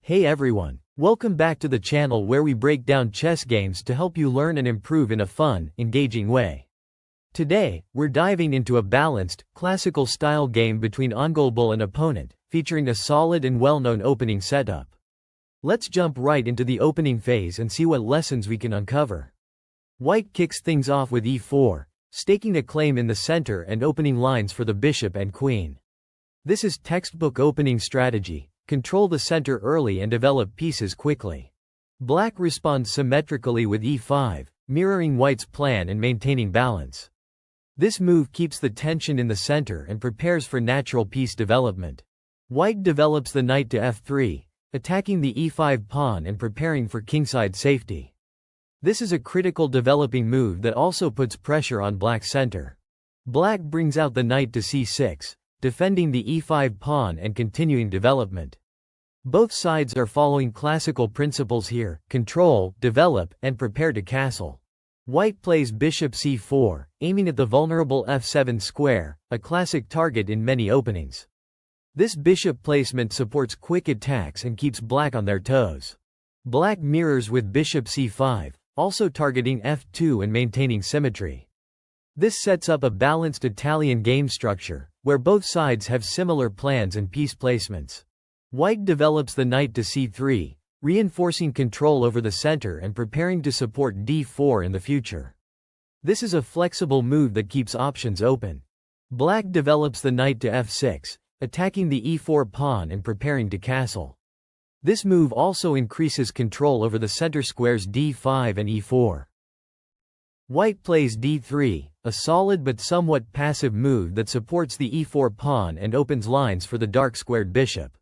Hey everyone, welcome back to the channel where we break down chess games to help you learn and improve in a fun, engaging way. Today, we're diving into a balanced, classical-style game between OngoleBull and opponent, featuring a solid and well-known opening setup. Let's jump right into the opening phase and see what lessons we can uncover. White kicks things off with e4, staking a claim in the center and opening lines for the bishop and queen. This is textbook opening strategy. Control the center early and develop pieces quickly. Black responds symmetrically with e5, mirroring White's plan and maintaining balance. This move keeps the tension in the center and prepares for natural piece development. White develops the knight to f3, attacking the e5 pawn and preparing for kingside safety. This is a critical developing move that also puts pressure on Black's center. Black brings out the knight to c6, defending the e5 pawn and continuing development. Both sides are following classical principles here: control, develop, and prepare to castle. White plays bishop c4, aiming at the vulnerable f7 square, a classic target in many openings. This bishop placement supports quick attacks and keeps Black on their toes. Black mirrors with bishop c5, also targeting f2 and maintaining symmetry. This sets up a balanced Italian game structure, where both sides have similar plans and piece placements. White develops the knight to c3, reinforcing control over the center and preparing to support d4 in the future. This is a flexible move that keeps options open. Black develops the knight to f6, attacking the e4 pawn and preparing to castle. This move also increases control over the center squares d5 and e4. White plays d3, a solid but somewhat passive move that supports the e4 pawn and opens lines for the dark-squared bishop.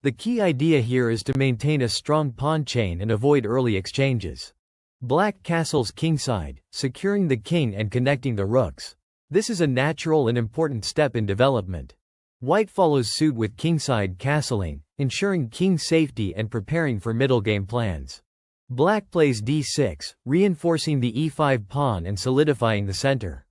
The key idea here is to maintain a strong pawn chain and avoid early exchanges. Black castles kingside, securing the king and connecting the rooks. This is a natural and important step in development. White follows suit with kingside castling, ensuring king safety and preparing for middle game plans. Black plays d6, reinforcing the e5 pawn and solidifying the center.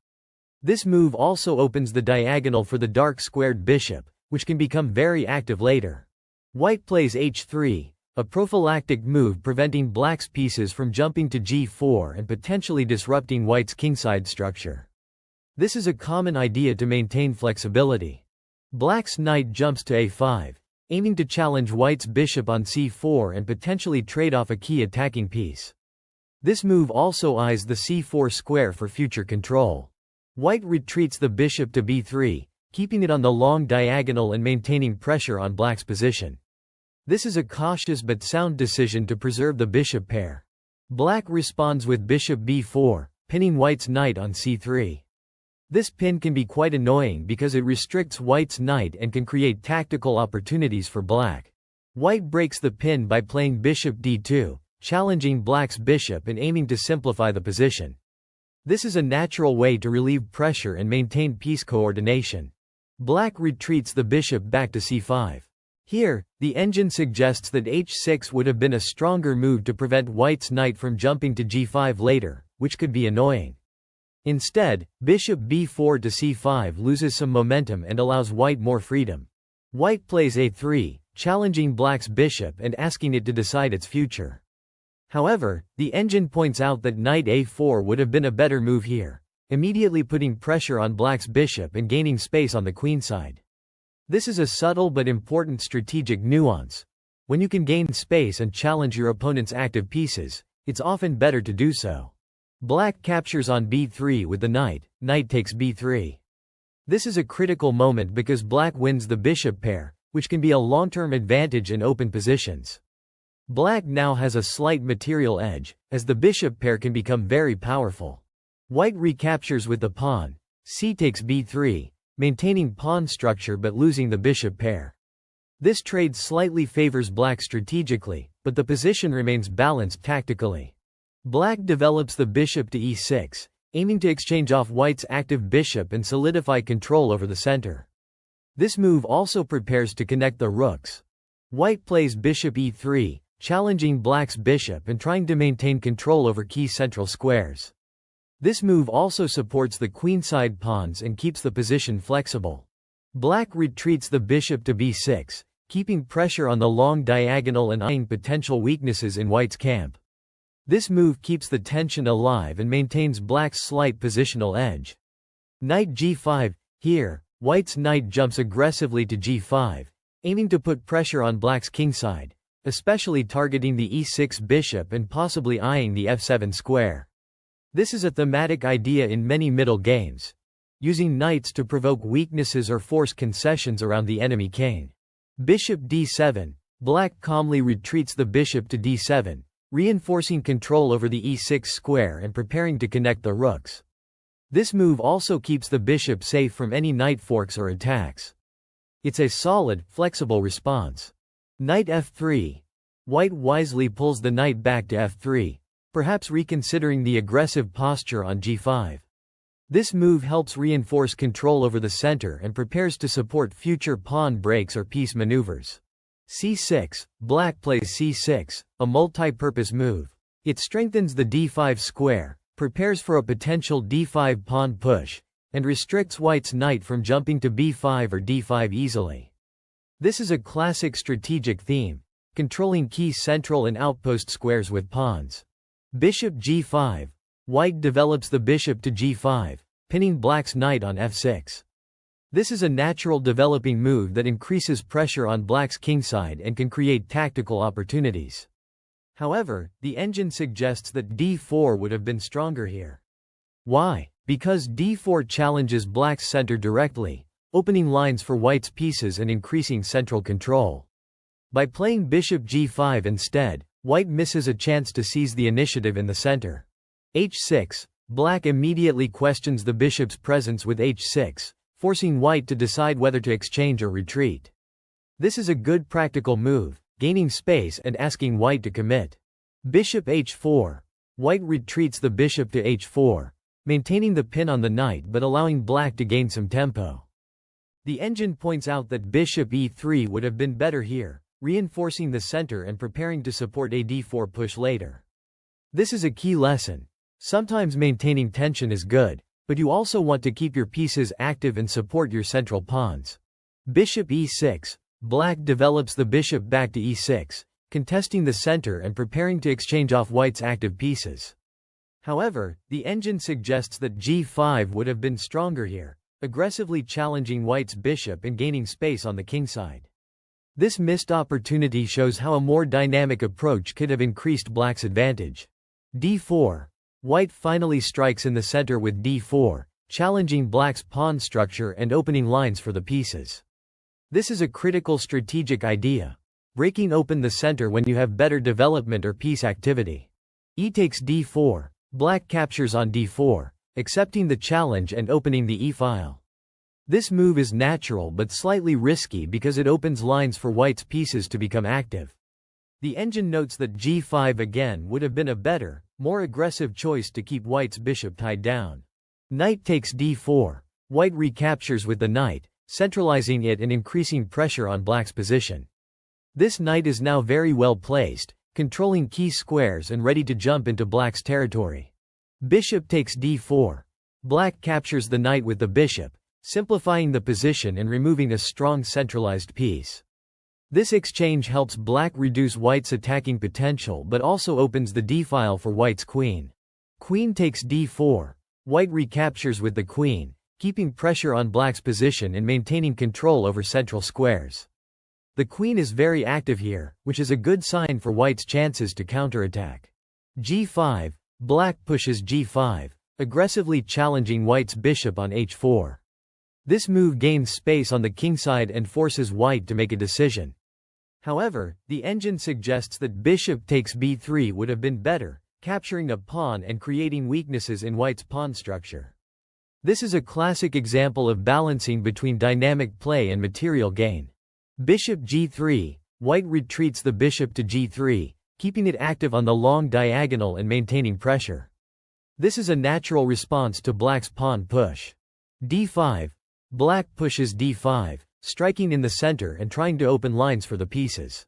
This move also opens the diagonal for the dark-squared bishop, which can become very active later. White plays h3, a prophylactic move preventing Black's pieces from jumping to g4 and potentially disrupting White's kingside structure. This is a common idea to maintain flexibility. Black's knight jumps to a5, aiming to challenge White's bishop on c4 and potentially trade off a key attacking piece. This move also eyes the c4 square for future control. White retreats the bishop to b3, keeping it on the long diagonal and maintaining pressure on Black's position. This is a cautious but sound decision to preserve the bishop pair. Black responds with bishop b4, pinning White's knight on c3. This pin can be quite annoying because it restricts White's knight and can create tactical opportunities for Black. White breaks the pin by playing bishop d2, challenging Black's bishop and aiming to simplify the position. This is a natural way to relieve pressure and maintain piece coordination. Black retreats the bishop back to c5. Here, the engine suggests that h6 would have been a stronger move to prevent White's knight from jumping to g5 later, which could be annoying. Instead, bishop b4 to c5 loses some momentum and allows White more freedom. White plays a3, challenging Black's bishop and asking it to decide its future. However, the engine points out that knight a4 would have been a better move here, immediately putting pressure on Black's bishop and gaining space on the queenside. This is a subtle but important strategic nuance. When you can gain space and challenge your opponent's active pieces, it's often better to do so. Black captures on b3 with the knight takes b3. This is a critical moment because Black wins the bishop pair, which can be a long-term advantage in open positions. Black now has a slight material edge, as the bishop pair can become very powerful. White recaptures with the pawn, c takes b3, maintaining pawn structure but losing the bishop pair. This trade slightly favors Black strategically, but the position remains balanced tactically. Black develops the bishop to e6, aiming to exchange off White's active bishop and solidify control over the center. This move also prepares to connect the rooks. White plays bishop e3, challenging Black's bishop and trying to maintain control over key central squares. This move also supports the queenside pawns and keeps the position flexible. Black retreats the bishop to b6, keeping pressure on the long diagonal and eyeing potential weaknesses in white's camp. This move keeps the tension alive and maintains black's slight positional edge. Knight g5. Here, white's knight jumps aggressively to g5, aiming to put pressure on black's kingside, especially targeting the e6 bishop and possibly eyeing the f7 square. This is a thematic idea in many middle games, using knights to provoke weaknesses or force concessions around the enemy king. Bishop d7. Black calmly retreats the bishop to d7, reinforcing control over the e6 square and preparing to connect the rooks. This move also keeps the bishop safe from any knight forks or attacks. It's a solid, flexible response. Knight f3. White wisely pulls the knight back to f3, perhaps reconsidering the aggressive posture on g5. This move helps reinforce control over the center and prepares to support future pawn breaks or piece maneuvers. c6. Black plays c6, a multi-purpose move. It strengthens the d5 square, prepares for a potential d5 pawn push, and restricts white's knight from jumping to b5 or d5 easily. This is a classic strategic theme, controlling key central and outpost squares with pawns. Bishop g5. White develops the bishop to g5, pinning black's knight on f6. This is a natural developing move that increases pressure on black's kingside and can create tactical opportunities. However, the engine suggests that d4 would have been stronger here. Why? Because d4 challenges black's center directly, opening lines for white's pieces and increasing central control. By playing bishop g5 instead, white misses a chance to seize the initiative in the center. h6. Black immediately questions the bishop's presence with h6, forcing white to decide whether to exchange or retreat. This is a good practical move, gaining space and asking white to commit. Bishop h4. White retreats the bishop to h4, maintaining the pin on the knight but allowing black to gain some tempo. The engine points out that bishop e3 would have been better here, reinforcing the center and preparing to support a d4 push later. This is a key lesson. Sometimes maintaining tension is good, but you also want to keep your pieces active and support your central pawns. Bishop e6. Black develops the bishop back to e6, contesting the center and preparing to exchange off white's active pieces. However, the engine suggests that g5 would have been stronger here, aggressively challenging white's bishop and gaining space on the kingside. This missed opportunity shows how a more dynamic approach could have increased black's advantage. d4. White finally strikes in the center with d4, challenging black's pawn structure and opening lines for the pieces. This is a critical strategic idea, breaking open the center when you have better development or piece activity. E takes d4. Black captures on d4, accepting the challenge and opening the e-file. This move is natural but slightly risky because it opens lines for white's pieces to become active. The engine notes that g5 again would have been a better, more aggressive choice to keep white's bishop tied down. Knight takes d4. White recaptures with the knight, centralizing it and increasing pressure on black's position. This knight is now very well placed, controlling key squares and ready to jump into black's territory. Bishop takes d4. Black captures the knight with the bishop, simplifying the position and removing a strong centralized piece. This exchange helps black reduce white's attacking potential but also opens the d-file for white's queen. Queen takes d4. White recaptures with the queen, keeping pressure on black's position and maintaining control over central squares. The queen is very active here, which is a good sign for white's chances to counterattack. g5. Black pushes g5, aggressively challenging white's bishop on h4. This move gains space on the kingside and forces white to make a decision. However, the engine suggests that bishop takes b3 would have been better, capturing a pawn and creating weaknesses in white's pawn structure. This is a classic example of balancing between dynamic play and material gain. Bishop g3. White retreats the bishop to g3, keeping it active on the long diagonal and maintaining pressure. This is a natural response to black's pawn push. d5. Black pushes d5, striking in the center and trying to open lines for the pieces.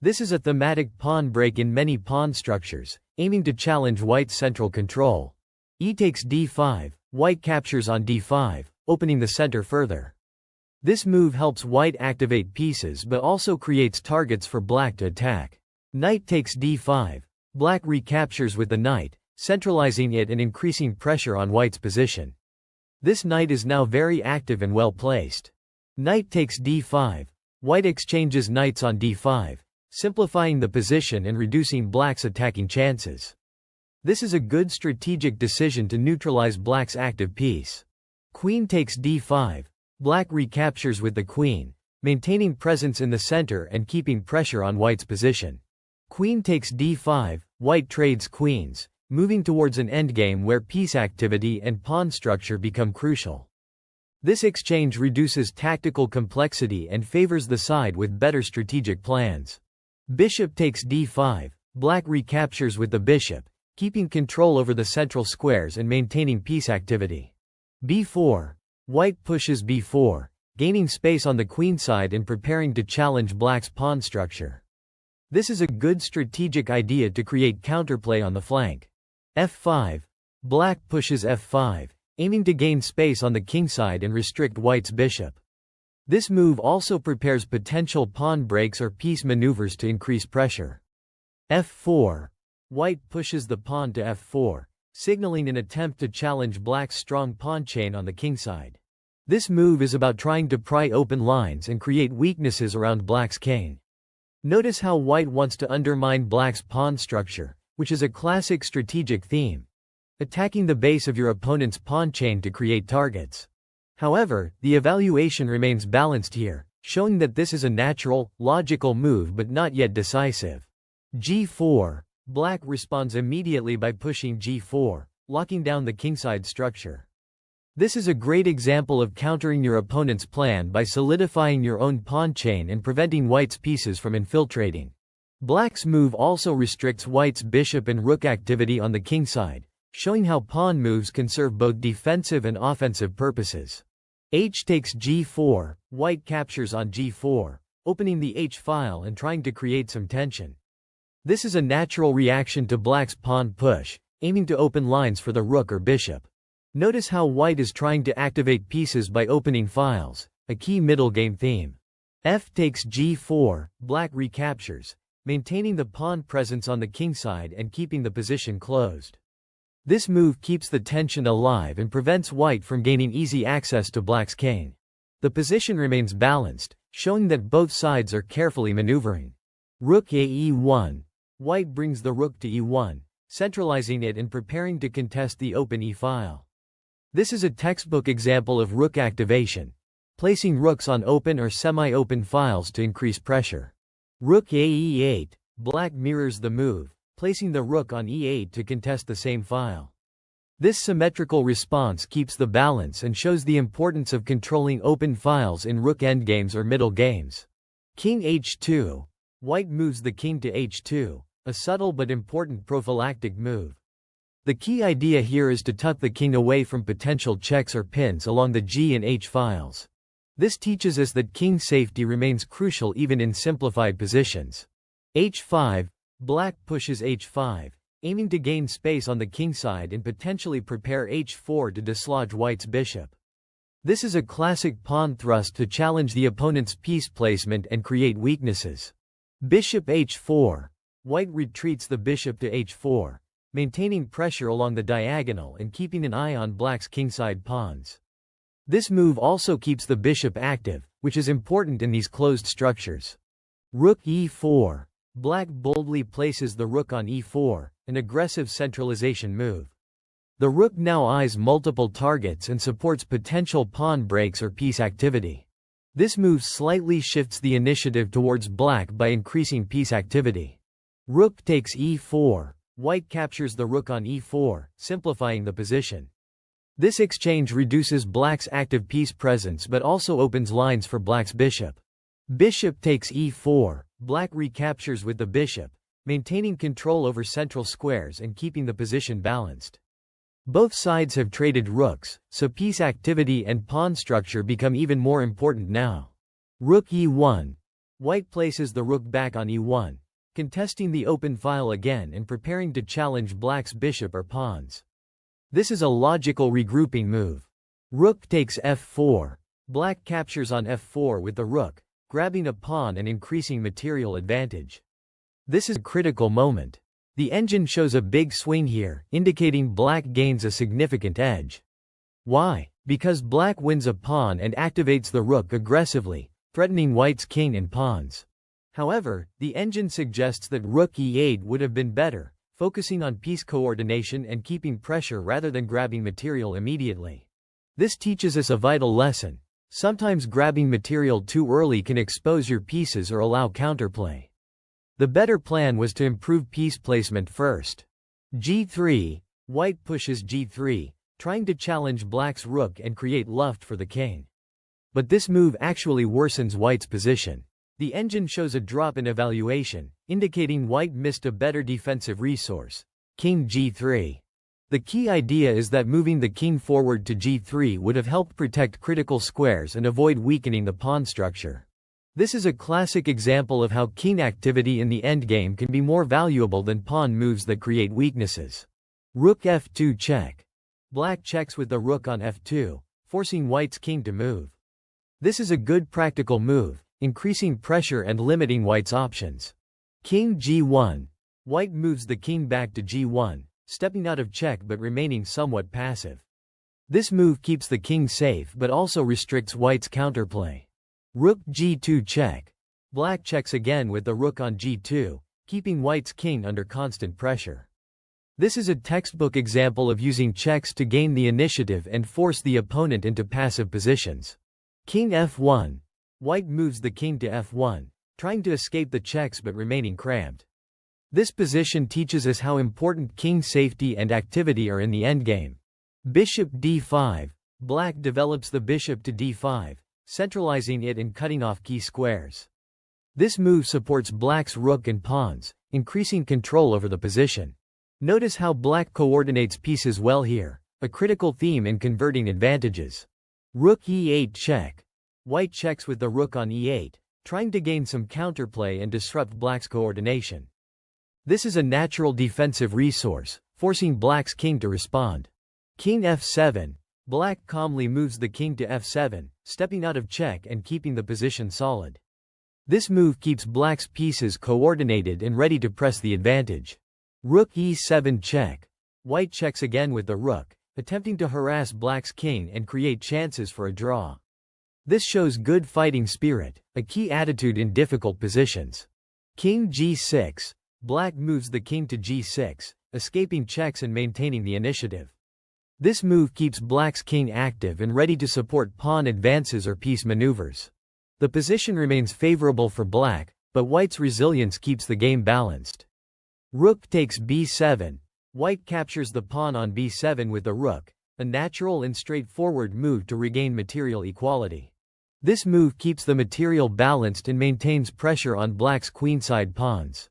This is a thematic pawn break in many pawn structures, aiming to challenge white's central control. E takes d5. White captures on d5, opening the center further. This move helps white activate pieces but also creates targets for black to attack. Knight takes d5. Black recaptures with the knight, centralizing it and increasing pressure on white's position. This knight is now very active and well placed. Knight takes d5. White exchanges knights on d5, simplifying the position and reducing black's attacking chances. This is a good strategic decision to neutralize black's active piece. Queen takes d5. Black recaptures with the queen, maintaining presence in the center and keeping pressure on white's position. Queen takes d5. White trades queens, moving towards an endgame where piece activity and pawn structure become crucial. This exchange reduces tactical complexity and favors the side with better strategic plans. Bishop takes d5. Black recaptures with the bishop, keeping control over the central squares and maintaining piece activity. b4. White pushes b4, gaining space on the queen side and preparing to challenge black's pawn structure. This is a good strategic idea to create counterplay on the flank. f5. Black pushes f5, aiming to gain space on the kingside and restrict white's bishop. This move also prepares potential pawn breaks or piece maneuvers to increase pressure. f4. White pushes the pawn to f4, signaling an attempt to challenge black's strong pawn chain on the kingside. This move is about trying to pry open lines and create weaknesses around black's king. Notice how white wants to undermine black's pawn structure, which is a classic strategic theme. Attacking the base of your opponent's pawn chain to create targets. However, the evaluation remains balanced here, showing that this is a natural, logical move but not yet decisive. g4. Black responds immediately by pushing g4, locking down the kingside structure. This is a great example of countering your opponent's plan by solidifying your own pawn chain and preventing white's pieces from infiltrating. Black's move also restricts white's bishop and rook activity on the kingside, showing how pawn moves can serve both defensive and offensive purposes. H takes g4. White captures on g4, opening the h-file and trying to create some tension. This is a natural reaction to black's pawn push, aiming to open lines for the rook or bishop. Notice how white is trying to activate pieces by opening files, a key middle game theme. F takes g4. Black recaptures, maintaining the pawn presence on the kingside and keeping the position closed. This move keeps the tension alive and prevents white from gaining easy access to black's king. The position remains balanced, showing that both sides are carefully maneuvering. Rook a e1. White brings the rook to e1, centralizing it and preparing to contest the open e-file. This is a textbook example of rook activation, placing rooks on open or semi-open files to increase pressure. Rook a e8. Black mirrors the move, placing the rook on e8 to contest the same file. This symmetrical response keeps the balance and shows the importance of controlling open files in rook endgames or middle games. King h2. White moves the king to h2, a subtle but important prophylactic move. The key idea here is to tuck the king away from potential checks or pins along the g and h files. This teaches us that king safety remains crucial even in simplified positions. h5. Black pushes h5, aiming to gain space on the kingside and potentially prepare h4 to dislodge white's bishop. This is a classic pawn thrust to challenge the opponent's piece placement and create weaknesses. Bishop h4. White retreats the bishop to h4, maintaining pressure along the diagonal and keeping an eye on black's kingside pawns. This move also keeps the bishop active, which is important in these closed structures. Rook e4. Black boldly places the rook on e4, an aggressive centralization move. The rook now eyes multiple targets and supports potential pawn breaks or piece activity. This move slightly shifts the initiative towards black by increasing piece activity. Rook takes e4. White captures the rook on e4, simplifying the position. This exchange reduces black's active piece presence but also opens lines for black's bishop. Bishop takes e4. Black recaptures with the bishop, maintaining control over central squares and keeping the position balanced. Both sides have traded rooks, so piece activity and pawn structure become even more important now. Rook e1. White places the rook back on e1, contesting the open file again and preparing to challenge black's bishop or pawns. This is a logical regrouping move. Rook takes f4. Black captures on f4 with the rook, grabbing a pawn and increasing material advantage. This is a critical moment. The engine shows a big swing here, indicating black gains a significant edge. Why? Because black wins a pawn and activates the rook aggressively, threatening white's king and pawns. However, the engine suggests that rook e8 would have been better, focusing on piece coordination and keeping pressure rather than grabbing material immediately. This teaches us a vital lesson. Sometimes grabbing material too early can expose your pieces or allow counterplay. The better plan was to improve piece placement first. g3, white pushes g3, trying to challenge black's rook and create luft for the king. But this move actually worsens white's position. The engine shows a drop in evaluation, indicating white missed a better defensive resource. King g3. The key idea is that moving the king forward to g3 would have helped protect critical squares and avoid weakening the pawn structure. This is a classic example of how king activity in the endgame can be more valuable than pawn moves that create weaknesses. Rook f2 check. Black checks with the rook on f2, forcing white's king to move. This is a good practical move, increasing pressure and limiting white's options. King g1. White moves the king back to g1, stepping out of check but remaining somewhat passive. This move keeps the king safe but also restricts white's counterplay. Rook g2 check. Black checks again with the rook on g2, keeping white's king under constant pressure. This is a textbook example of using checks to gain the initiative and force the opponent into passive positions. King f1. White moves the king to f1, trying to escape the checks but remaining cramped. This position teaches us how important king safety and activity are in the endgame. Bishop d5. Black develops the bishop to d5, centralizing it and cutting off key squares. This move supports black's rook and pawns, increasing control over the position. Notice how black coordinates pieces well here, a critical theme in converting advantages. Rook e8 check. White checks with the rook on e8, trying to gain some counterplay and disrupt black's coordination. This is a natural defensive resource, forcing black's king to respond. King f7. Black calmly moves the king to f7, stepping out of check and keeping the position solid. This move keeps black's pieces coordinated and ready to press the advantage. Rook e7 check. White checks again with the rook, attempting to harass black's king and create chances for a draw. This shows good fighting spirit, a key attitude in difficult positions. King g6. Black moves the king to g6, escaping checks and maintaining the initiative. This move keeps black's king active and ready to support pawn advances or piece maneuvers. The position remains favorable for black, but white's resilience keeps the game balanced. Rook takes b7. White captures the pawn on b7 with the rook, a natural and straightforward move to regain material equality. This move keeps the material balanced and maintains pressure on black's queenside pawns.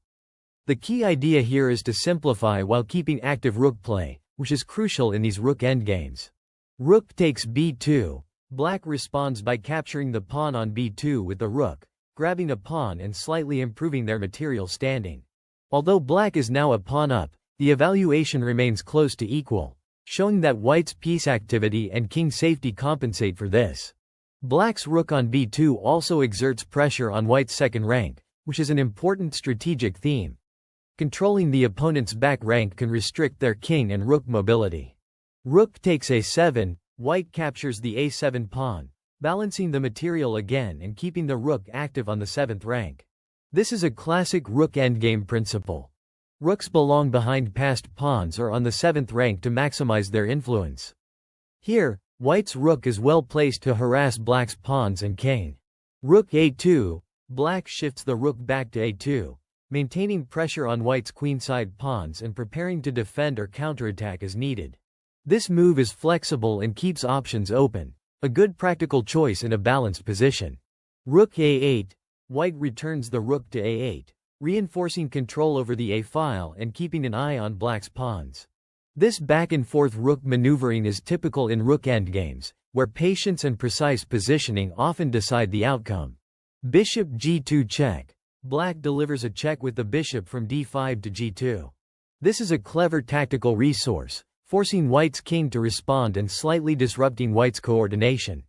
The key idea here is to simplify while keeping active rook play, which is crucial in these rook endgames. Rook takes b2. Black responds by capturing the pawn on b2 with the rook, grabbing a pawn and slightly improving their material standing. Although black is now a pawn up, the evaluation remains close to equal, showing that white's piece activity and king safety compensate for this. Black's rook on b2 also exerts pressure on white's second rank, which is an important strategic theme. Controlling the opponent's back rank can restrict their king and rook mobility. Rook takes a7. White captures the a7 pawn, balancing the material again and keeping the rook active on the 7th rank. This is a classic rook endgame principle. Rooks belong behind passed pawns or on the 7th rank to maximize their influence. Here, white's rook is well placed to harass black's pawns and king. Rook a2. Black shifts the rook back to a2, maintaining pressure on white's queenside pawns and preparing to defend or counterattack as needed. This move is flexible and keeps options open, a good practical choice in a balanced position. Rook a8. White returns the rook to a8, reinforcing control over the a-file and keeping an eye on black's pawns. This back-and-forth rook maneuvering is typical in rook endgames, where patience and precise positioning often decide the outcome. Bishop g2 check. Black delivers a check with the bishop from d5 to g2. This is a clever tactical resource, forcing white's king to respond and slightly disrupting white's coordination.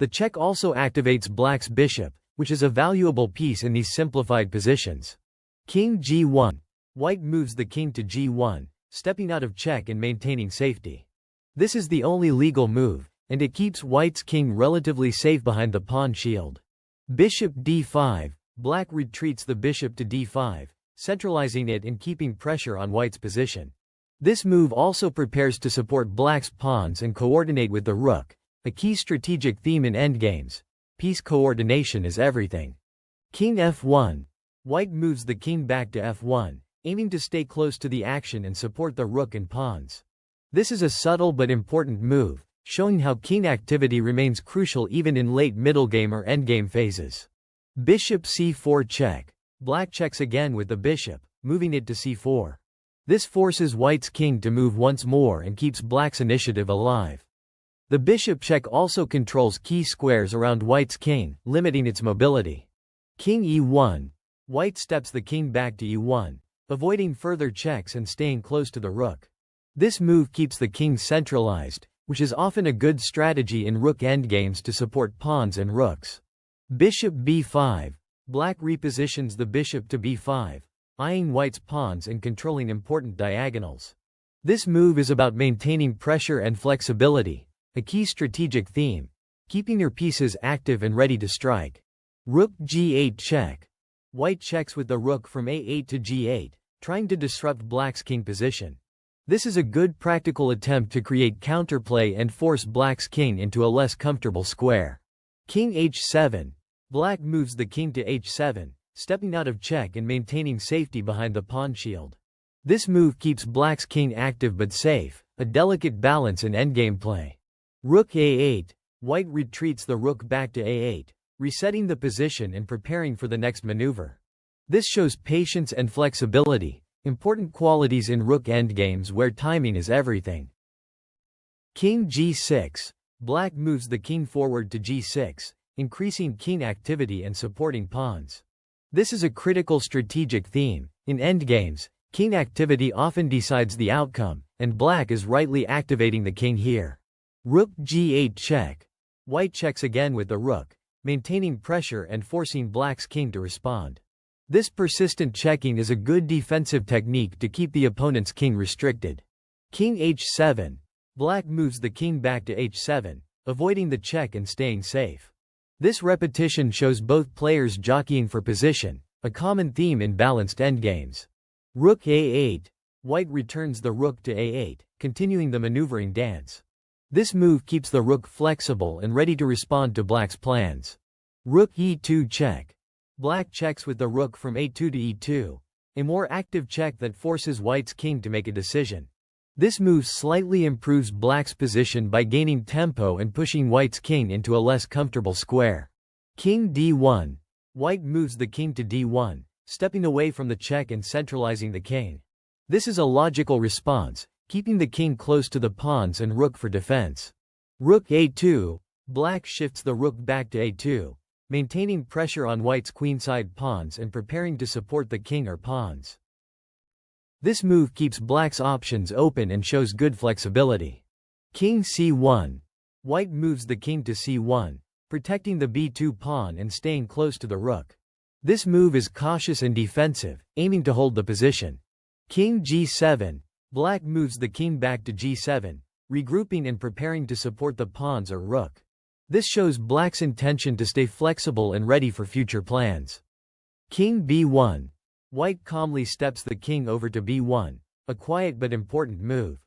The check also activates black's bishop, which is a valuable piece in these simplified positions. King g1. White moves the king to g1, stepping out of check and maintaining safety. This is the only legal move, and it keeps white's king relatively safe behind the pawn shield. Bishop d5. Black retreats the bishop to d5, centralizing it and keeping pressure on white's position. This move also prepares to support black's pawns and coordinate with the rook, a key strategic theme in endgames. Piece coordination is everything. King f1. White moves the king back to f1, aiming to stay close to the action and support the rook and pawns. This is a subtle but important move, showing how king activity remains crucial even in late middle game or endgame phases. Bishop c4 check. Black checks again with the bishop, moving it to c4. This forces white's king to move once more and keeps black's initiative alive. The bishop check also controls key squares around white's king, limiting its mobility. King e1. White steps the king back to e1, avoiding further checks and staying close to the rook. This move keeps the king centralized, which is often a good strategy in rook endgames to support pawns and rooks. Bishop b5. Black repositions the bishop to b5, eyeing white's pawns and controlling important diagonals. This move is about maintaining pressure and flexibility, a key strategic theme, keeping your pieces active and ready to strike. Rook g8 check. White checks with the rook from a8 to g8, trying to disrupt black's king position. This is a good practical attempt to create counterplay and force black's king into a less comfortable square. King h7. Black moves the king to h7, stepping out of check and maintaining safety behind the pawn shield. This move keeps black's king active but safe, a delicate balance in endgame play. Rook a8. White retreats the rook back to a8, resetting the position and preparing for the next maneuver. This shows patience and flexibility, important qualities in rook endgames where timing is everything. King g6. Black moves the king forward to g6, increasing king activity and supporting pawns. This is a critical strategic theme. In endgames, king activity often decides the outcome, and black is rightly activating the king here. Rook g8 check. White checks again with the rook, maintaining pressure and forcing black's king to respond. This persistent checking is a good defensive technique to keep the opponent's king restricted. King h7. Black moves the king back to h7, avoiding the check and staying safe. This repetition shows both players jockeying for position, a common theme in balanced endgames. Rook a8. White returns the rook to a8, continuing the maneuvering dance. This move keeps the rook flexible and ready to respond to black's plans. Rook e2 check. Black checks with the rook from a2 to e2, a more active check that forces white's king to make a decision. This move slightly improves black's position by gaining tempo and pushing white's king into a less comfortable square. King d1. White moves the king to d1, stepping away from the check and centralizing the king. This is a logical response, keeping the king close to the pawns and rook for defense. Rook a2. Black shifts the rook back to a2, maintaining pressure on white's queenside pawns and preparing to support the king or pawns. This move keeps black's options open and shows good flexibility. King c1. White moves the king to c1, protecting the b2 pawn and staying close to the rook. This move is cautious and defensive, aiming to hold the position. King g7. Black moves the king back to g7, regrouping and preparing to support the pawns or rook. This shows black's intention to stay flexible and ready for future plans. King b1. White calmly steps the king over to b1, a quiet but important move.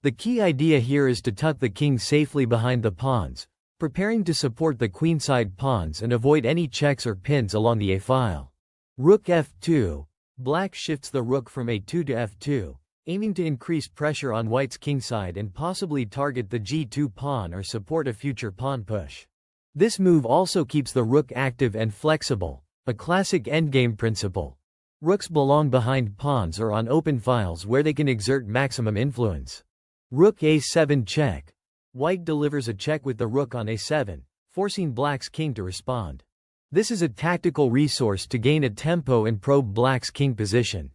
The key idea here is to tuck the king safely behind the pawns, preparing to support the queenside pawns and avoid any checks or pins along the a-file. Rook f2. Black shifts the rook from a2 to f2, aiming to increase pressure on white's kingside and possibly target the g2 pawn or support a future pawn push. This move also keeps the rook active and flexible, a classic endgame principle. Rooks belong behind pawns or on open files where they can exert maximum influence. Rook a7 check. White delivers a check with the rook on a7, forcing black's king to respond. This is a tactical resource to gain a tempo and probe black's king position.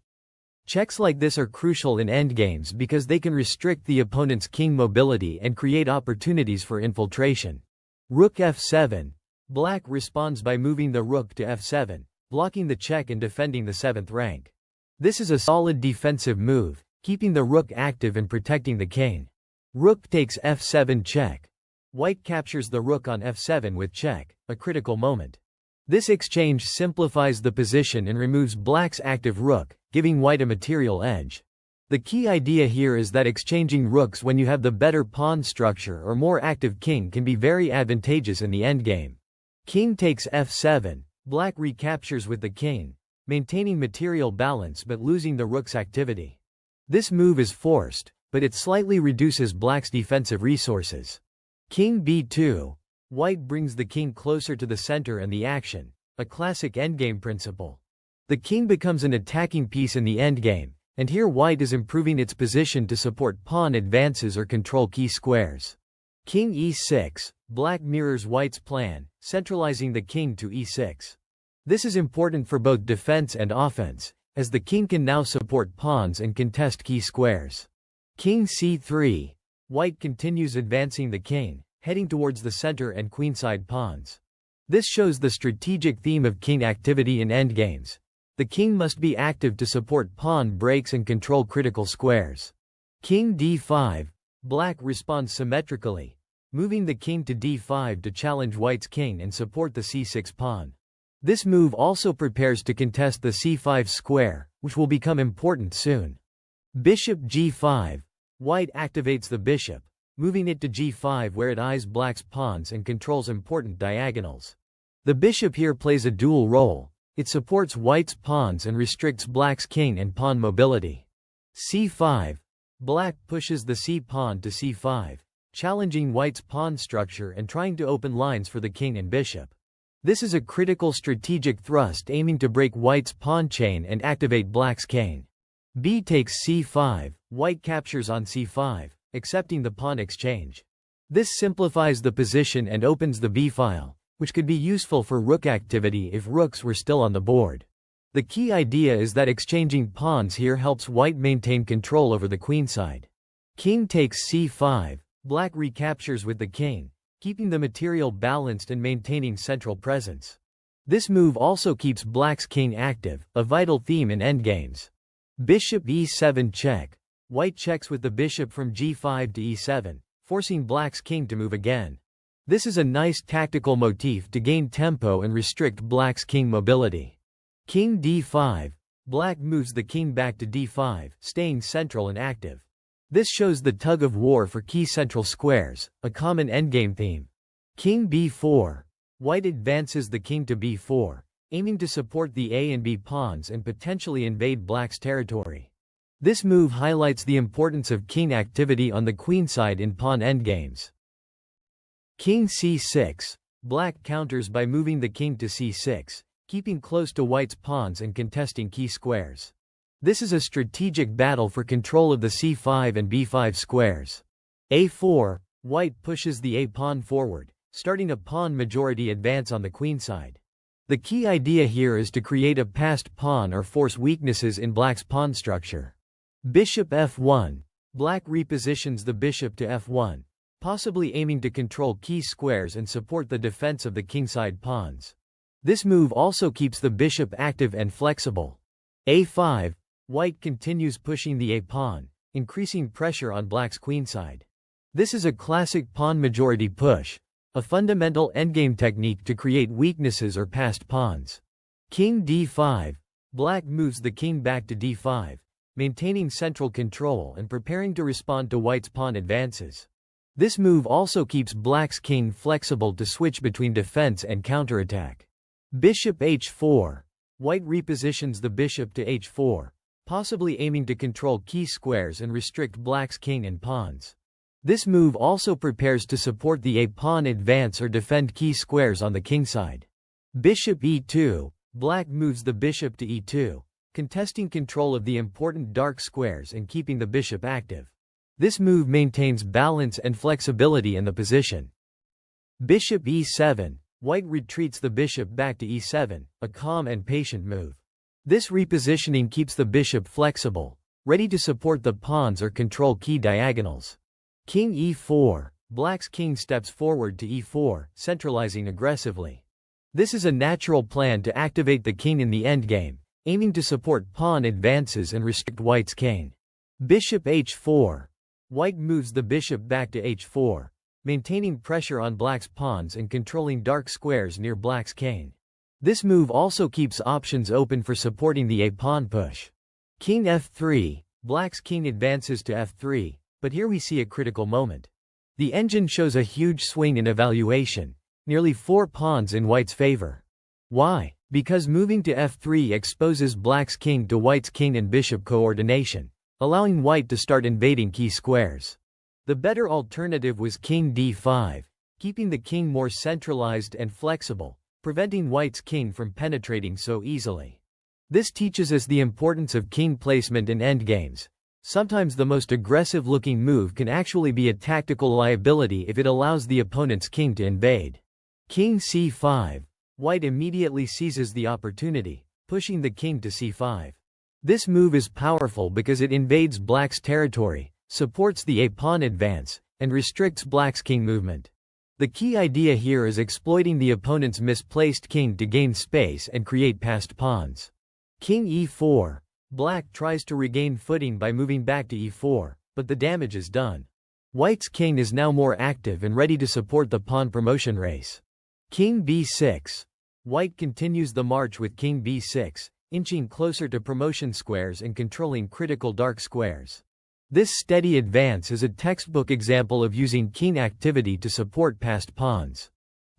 Checks like this are crucial in endgames because they can restrict the opponent's king mobility and create opportunities for infiltration. Rook f7. Black responds by moving the rook to f7, blocking the check and defending the 7th rank. This is a solid defensive move, keeping the rook active and protecting the king. Rook takes f7 check. White captures the rook on f7 with check, a critical moment. This exchange simplifies the position and removes black's active rook, giving white a material edge. The key idea here is that exchanging rooks when you have the better pawn structure or more active king can be very advantageous in the endgame. King takes f7, black recaptures with the king, maintaining material balance but losing the rook's activity. This move is forced, but it slightly reduces black's defensive resources. King b2. White brings the king closer to the center and the action, a classic endgame principle. The king becomes an attacking piece in the endgame, and here white is improving its position to support pawn advances or control key squares. King e6. Black mirrors white's plan, centralizing the king to e6. This is important for both defense and offense, as the king can now support pawns and contest key squares. King c3. White continues advancing the king, heading towards the center and queenside pawns. This shows the strategic theme of king activity in endgames. The king must be active to support pawn breaks and control critical squares. King d5. Black responds symmetrically, moving the king to d5 to challenge white's king and support the c6 pawn. This move also prepares to contest the c5 square, which will become important soon. Bishop g5. White activates the bishop, moving it to g5 where it eyes black's pawns and controls important diagonals. The bishop here plays a dual role. It supports white's pawns and restricts black's king and pawn mobility. c5. Black pushes the c-pawn to c5, challenging white's pawn structure and trying to open lines for the king and bishop. This is a critical strategic thrust aiming to break white's pawn chain and activate black's king. B takes c5. White captures on c5, accepting the pawn exchange. This simplifies the position and opens the b-file, which could be useful for rook activity if rooks were still on the board. The key idea is that exchanging pawns here helps white maintain control over the queenside. King takes c5. Black recaptures with the king, keeping the material balanced and maintaining central presence. This move also keeps black's king active, a vital theme in endgames. Bishop e7 check. White checks with the bishop from g5 to e7, forcing black's king to move again. This is a nice tactical motif to gain tempo and restrict black's king mobility. King d5. Black moves the king back to d5, staying central and active. This shows the tug of war for key central squares, a common endgame theme. King b4. White advances the king to b4, aiming to support the a and b pawns and potentially invade black's territory. This move highlights the importance of king activity on the queenside in pawn endgames. King c6. Black counters by moving the king to c6, keeping close to white's pawns and contesting key squares. This is a strategic battle for control of the c5 and b5 squares. a4. White pushes the a pawn forward, starting a pawn majority advance on the queenside. The key idea here is to create a passed pawn or force weaknesses in black's pawn structure. Bishop f1. Black repositions the bishop to f1, possibly aiming to control key squares and support the defense of the kingside pawns. This move also keeps the bishop active and flexible. a5. White continues pushing the a-pawn, increasing pressure on black's queenside. This is a classic pawn majority push, a fundamental endgame technique to create weaknesses or passed pawns. King d5. Black moves the king back to d5, maintaining central control and preparing to respond to white's pawn advances. This move also keeps black's king flexible to switch between defense and counterattack. Bishop h4. White repositions the bishop to h4, possibly aiming to control key squares and restrict black's king and pawns. This move also prepares to support the a-pawn advance or defend key squares on the kingside. Bishop e2. Black moves the bishop to e2, contesting control of the important dark squares and keeping the bishop active. This move maintains balance and flexibility in the position. Bishop e7. White retreats the bishop back to e7, a calm and patient move. This repositioning keeps the bishop flexible, ready to support the pawns or control key diagonals. King e4. black's king steps forward to e4, centralizing aggressively. This is a natural plan to activate the king in the endgame, aiming to support pawn advances and restrict white's king. Bishop h4. White moves the bishop back to h4, maintaining pressure on black's pawns and controlling dark squares near black's king. This move also keeps options open for supporting the a-pawn push. King f3. Black's king advances to f3, but here we see a critical moment. The engine shows a huge swing in evaluation, nearly 4 pawns in white's favor. Why? Because moving to f3 exposes black's king to white's king and bishop coordination, allowing white to start invading key squares. The better alternative was king d5, keeping the king more centralized and flexible, preventing white's king from penetrating so easily. This teaches us the importance of king placement in endgames. Sometimes the most aggressive-looking move can actually be a tactical liability if it allows the opponent's king to invade. King c5. White immediately seizes the opportunity, pushing the king to c5. This move is powerful because it invades black's territory, supports the a-pawn advance, and restricts black's king movement. The key idea here is exploiting the opponent's misplaced king to gain space and create passed pawns. King e4. Black tries to regain footing by moving back to e4, but the damage is done. White's king is now more active and ready to support the pawn promotion race. King b6. White continues the march with king b6, inching closer to promotion squares and controlling critical dark squares. This steady advance is a textbook example of using king activity to support passed pawns.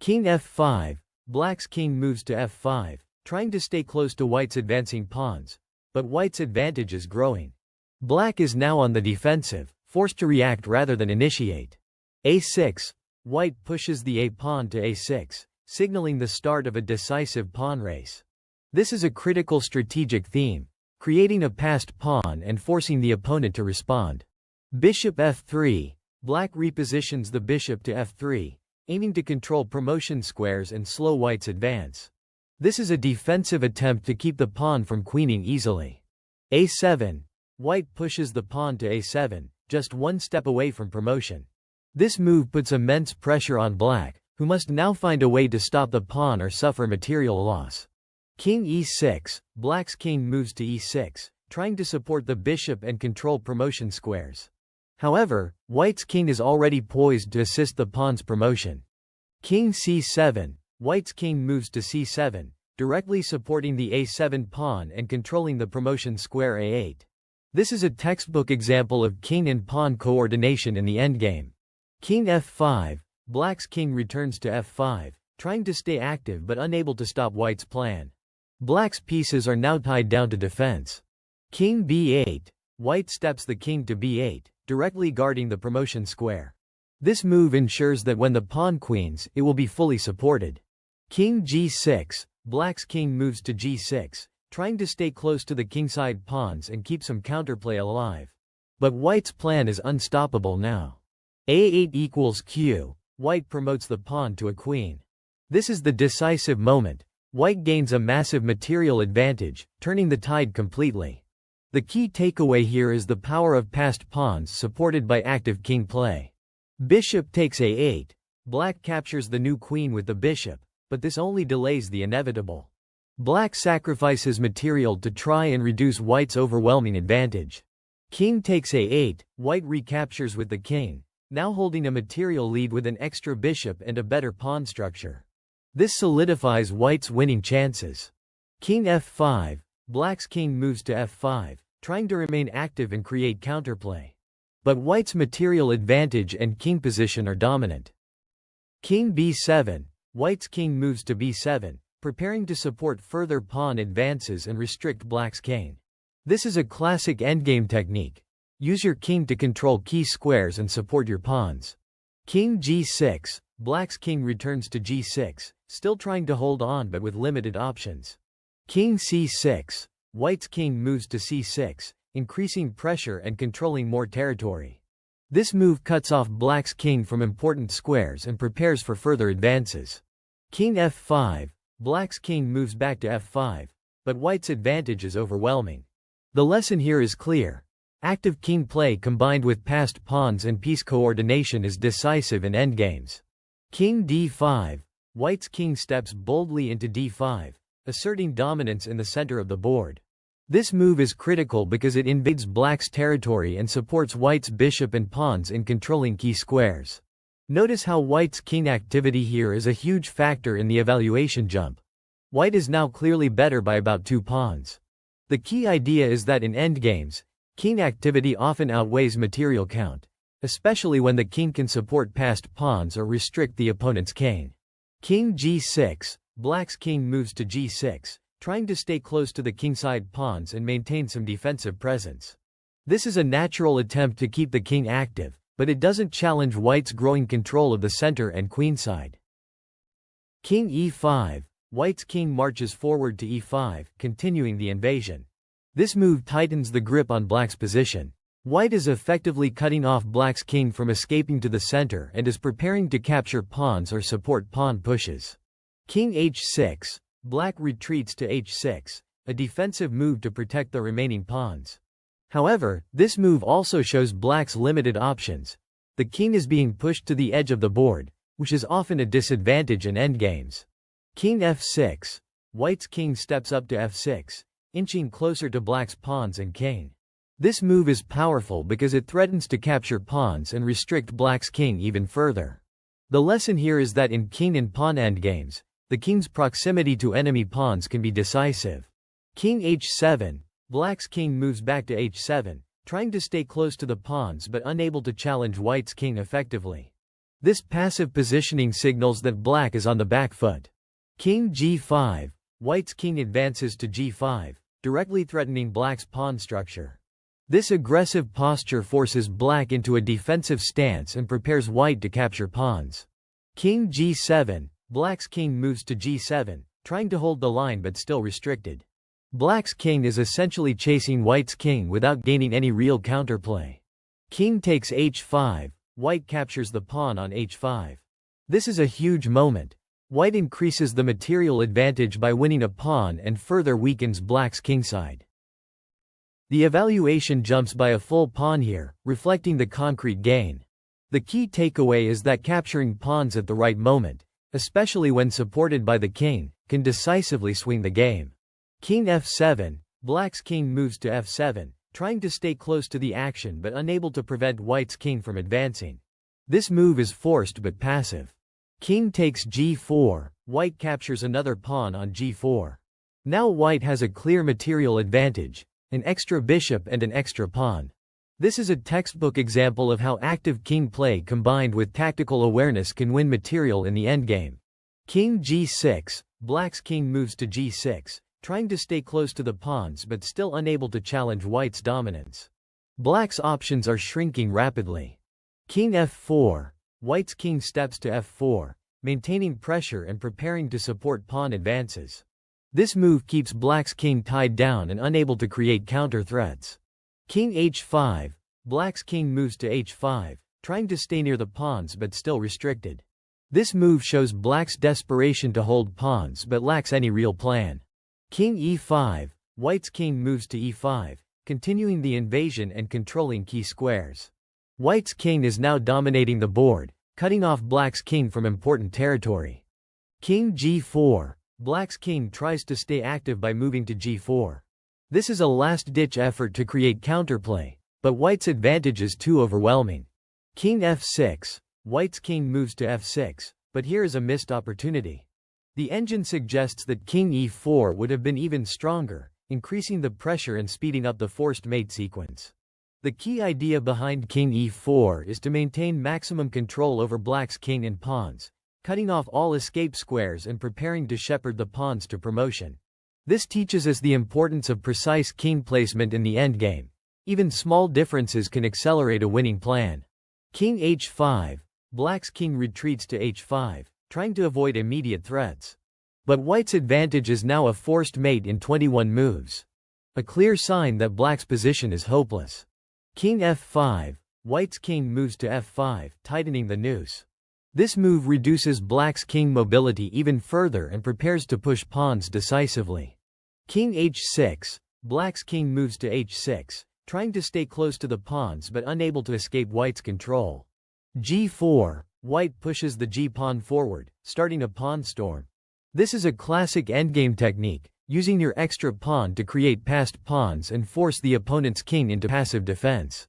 King f5. Black's king moves to f5, trying to stay close to white's advancing pawns, but white's advantage is growing. Black is now on the defensive, forced to react rather than initiate. a6. White pushes the a-pawn to a6, signaling the start of a decisive pawn race. This is a critical strategic theme, creating a passed pawn and forcing the opponent to respond. Bishop f3. Black repositions the bishop to f3, aiming to control promotion squares and slow white's advance. This is a defensive attempt to keep the pawn from queening easily. a7. White pushes the pawn to a7, just one step away from promotion. This move puts immense pressure on black, who must now find a way to stop the pawn or suffer material loss. King e6. Black's king moves to e6, trying to support the bishop and control promotion squares. However, white's king is already poised to assist the pawn's promotion. King c7. White's king moves to c7, directly supporting the a7 pawn and controlling the promotion square a8. This is a textbook example of king and pawn coordination in the endgame. King f5. Black's king returns to f5, trying to stay active but unable to stop white's plan. Black's pieces are now tied down to defense. King b8. White steps the king to b8, directly guarding the promotion square. This move ensures that when the pawn queens, it will be fully supported. King g6. Black's king moves to g6, trying to stay close to the kingside pawns and keep some counterplay alive. But white's plan is unstoppable now. a8 equals q. White promotes the pawn to a queen. This is the decisive moment. White gains a massive material advantage, turning the tide completely. The key takeaway here is the power of passed pawns supported by active king play. Bishop takes a8. Black captures the new queen with the bishop, but this only delays the inevitable. Black sacrifices material to try and reduce white's overwhelming advantage. King takes a8. White recaptures with the king, now holding a material lead with an extra bishop and a better pawn structure. This solidifies white's winning chances. King f5. Black's king moves to f5, trying to remain active and create counterplay. But white's material advantage and king position are dominant. King b7. White's king moves to b7, preparing to support further pawn advances and restrict black's king. This is a classic endgame technique. Use your king to control key squares and support your pawns. King g6. Black's king returns to g6, still trying to hold on but with limited options. King c6. White's king moves to c6, increasing pressure and controlling more territory. This move cuts off black's king from important squares and prepares for further advances. King f5. Black's king moves back to f5, but white's advantage is overwhelming. The lesson here is clear. Active king play combined with passed pawns and piece coordination is decisive in endgames. King d5. White's king steps boldly into d5, asserting dominance in the center of the board. This move is critical because it invades black's territory and supports white's bishop and pawns in controlling key squares. Notice how white's king activity here is a huge factor in the evaluation jump. White is now clearly better by about 2 pawns. The key idea is that in endgames, king activity often outweighs material count, especially when the king can support passed pawns or restrict the opponent's king. King g6. Black's king moves to g6, trying to stay close to the kingside pawns and maintain some defensive presence. This is a natural attempt to keep the king active, but it doesn't challenge white's growing control of the center and queenside. King e5. White's king marches forward to e5, continuing the invasion. This move tightens the grip on black's position. White is effectively cutting off black's king from escaping to the center and is preparing to capture pawns or support pawn pushes. King h6. Black retreats to h6, a defensive move to protect the remaining pawns. However, this move also shows black's limited options. The king is being pushed to the edge of the board, which is often a disadvantage in endgames. King f6. White's king steps up to f6, inching closer to black's pawns and king. This move is powerful because it threatens to capture pawns and restrict black's king even further. The lesson here is that in king and pawn endgames, the king's proximity to enemy pawns can be decisive. King h7. Black's king moves back to h7, trying to stay close to the pawns but unable to challenge white's king effectively. This passive positioning signals that black is on the back foot. King g5. White's king advances to g5, directly threatening black's pawn structure. This aggressive posture forces black into a defensive stance and prepares white to capture pawns. King g7. Black's king moves to g7, trying to hold the line but still restricted. Black's king is essentially chasing white's king without gaining any real counterplay. King takes h5. White captures the pawn on h5. This is a huge moment. White increases the material advantage by winning a pawn and further weakens black's kingside. The evaluation jumps by a full pawn here, reflecting the concrete gain. The key takeaway is that capturing pawns at the right moment, especially when supported by the king, can decisively swing the game. King f7. Black's king moves to f7, trying to stay close to the action but unable to prevent white's king from advancing. This move is forced but passive. King takes g4. White captures another pawn on g4. Now white has a clear material advantage, an extra bishop and an extra pawn. This is a textbook example of how active king play combined with tactical awareness can win material in the endgame. King g6. Black's king moves to g6, trying to stay close to the pawns but still unable to challenge white's dominance. Black's options are shrinking rapidly. King f4. White's king steps to f4, maintaining pressure and preparing to support pawn advances. This move keeps black's king tied down and unable to create counter threats. King h5. Black's king moves to h5, trying to stay near the pawns but still restricted. This move shows black's desperation to hold pawns but lacks any real plan. King e5. White's king moves to e5, continuing the invasion and controlling key squares. White's king is now dominating the board, cutting off black's king from important territory. King g4. Black's king tries to stay active by moving to g4. This is a last-ditch effort to create counterplay, but white's advantage is too overwhelming. King f6. White's king moves to f6, but here is a missed opportunity. The engine suggests that king e4 would have been even stronger, increasing the pressure and speeding up the forced mate sequence. The key idea behind king e4 is to maintain maximum control over black's king and pawns, cutting off all escape squares and preparing to shepherd the pawns to promotion. This teaches us the importance of precise king placement in the endgame. Even small differences can accelerate a winning plan. King h5. Black's king retreats to h5, trying to avoid immediate threats. But white's advantage is now a forced mate in 21 moves. A clear sign that black's position is hopeless. King f5. White's king moves to f5, tightening the noose. This move reduces black's king mobility even further and prepares to push pawns decisively. King h6. Black's king moves to h6, trying to stay close to the pawns but unable to escape white's control. g4. White pushes the g-pawn forward, starting a pawn storm. This is a classic endgame technique, using your extra pawn to create passed pawns and force the opponent's king into passive defense.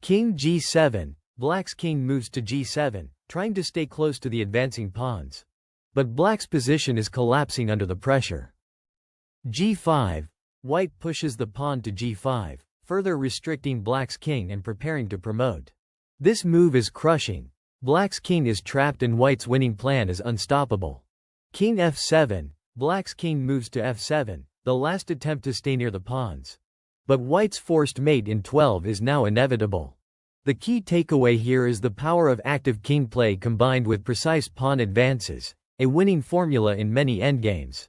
King g7. Black's king moves to g7, trying to stay close to the advancing pawns. But black's position is collapsing under the pressure. g5. White pushes the pawn to g5, further restricting black's king and preparing to promote. This move is crushing. Black's king is trapped and white's winning plan is unstoppable. King f7. Black's king moves to f7, the last attempt to stay near the pawns. But white's forced mate in 12 is now inevitable. The key takeaway here is the power of active king play combined with precise pawn advances, a winning formula in many endgames.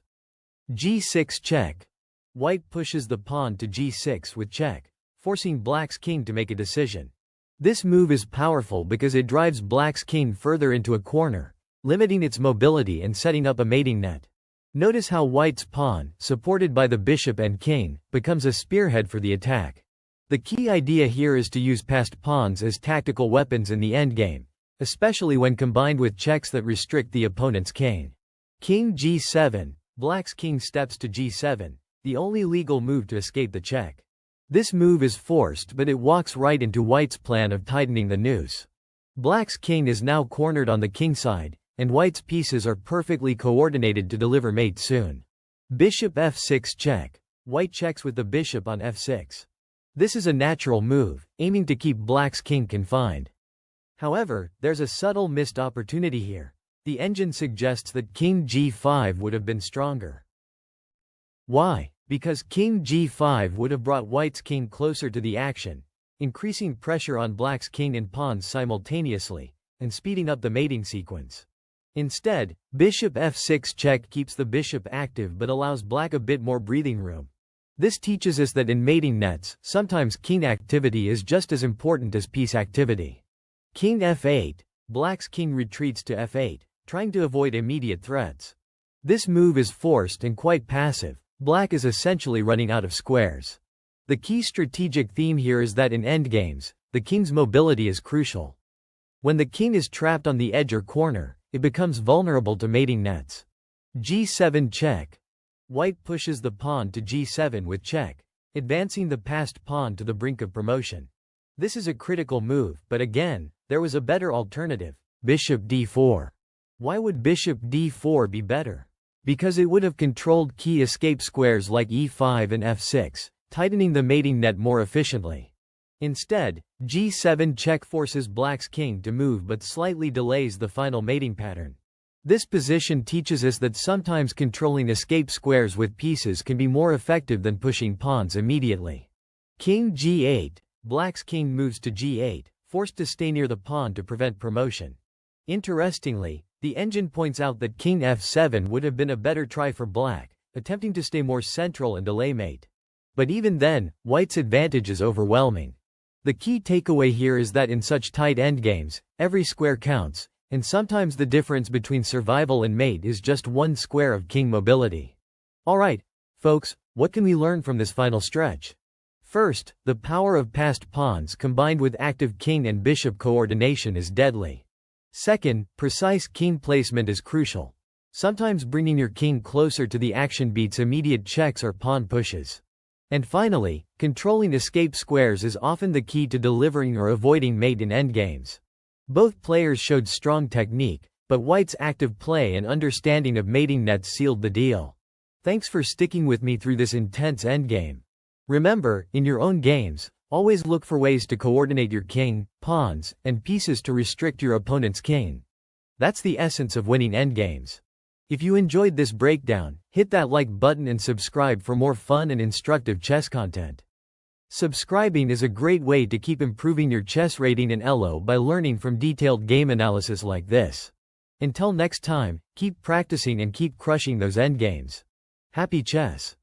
g6 check. White pushes the pawn to g6 with check, forcing black's king to make a decision. This move is powerful because it drives black's king further into a corner, limiting its mobility and setting up a mating net. Notice how white's pawn, supported by the bishop and king, becomes a spearhead for the attack. The key idea here is to use passed pawns as tactical weapons in the endgame, especially when combined with checks that restrict the opponent's king. King g7. Black's king steps to g7, the only legal move to escape the check. This move is forced, but it walks right into white's plan of tightening the noose. Black's king is now cornered on the king side, and white's pieces are perfectly coordinated to deliver mate soon. Bishop f6 check. White checks with the bishop on f6. This is a natural move, aiming to keep black's king confined. However, there's a subtle missed opportunity here. The engine suggests that king g5 would have been stronger. Why? Because king g5 would have brought white's king closer to the action, increasing pressure on black's king and pawns simultaneously, and speeding up the mating sequence. Instead, bishop f6 check keeps the bishop active but allows black a bit more breathing room. This teaches us that in mating nets, sometimes king activity is just as important as piece activity. King f8. Black's king retreats to f8, trying to avoid immediate threats. This move is forced and quite passive. Black is essentially running out of squares. The key strategic theme here is that in endgames, the king's mobility is crucial. When the king is trapped on the edge or corner, it becomes vulnerable to mating nets. g7 check. White pushes the pawn to g7 with check, advancing the passed pawn to the brink of promotion. This is a critical move, but again, there was a better alternative, bishop d4. Why would bishop d4 be better? Because it would have controlled key escape squares like e5 and f6, tightening the mating net more efficiently. Instead, g7 check forces black's king to move but slightly delays the final mating pattern. This position teaches us that sometimes controlling escape squares with pieces can be more effective than pushing pawns immediately. King g8. Black's king moves to g8, forced to stay near the pawn to prevent promotion. Interestingly, the engine points out that king f7 would have been a better try for black, attempting to stay more central and delay mate. But even then, white's advantage is overwhelming. The key takeaway here is that in such tight endgames, every square counts, and sometimes the difference between survival and mate is just one square of king mobility. Alright, folks, what can we learn from this final stretch? First, the power of passed pawns combined with active king and bishop coordination is deadly. Second, precise king placement is crucial. Sometimes bringing your king closer to the action beats immediate checks or pawn pushes. And finally, controlling escape squares is often the key to delivering or avoiding mate in endgames. Both players showed strong technique, but white's active play and understanding of mating nets sealed the deal. Thanks for sticking with me through this intense endgame. Remember, in your own games, always look for ways to coordinate your king, pawns, and pieces to restrict your opponent's king. That's the essence of winning endgames. If you enjoyed this breakdown, hit that like button and subscribe for more fun and instructive chess content. Subscribing is a great way to keep improving your chess rating and elo by learning from detailed game analysis like this. Until next time, keep practicing and keep crushing those endgames. Happy chess!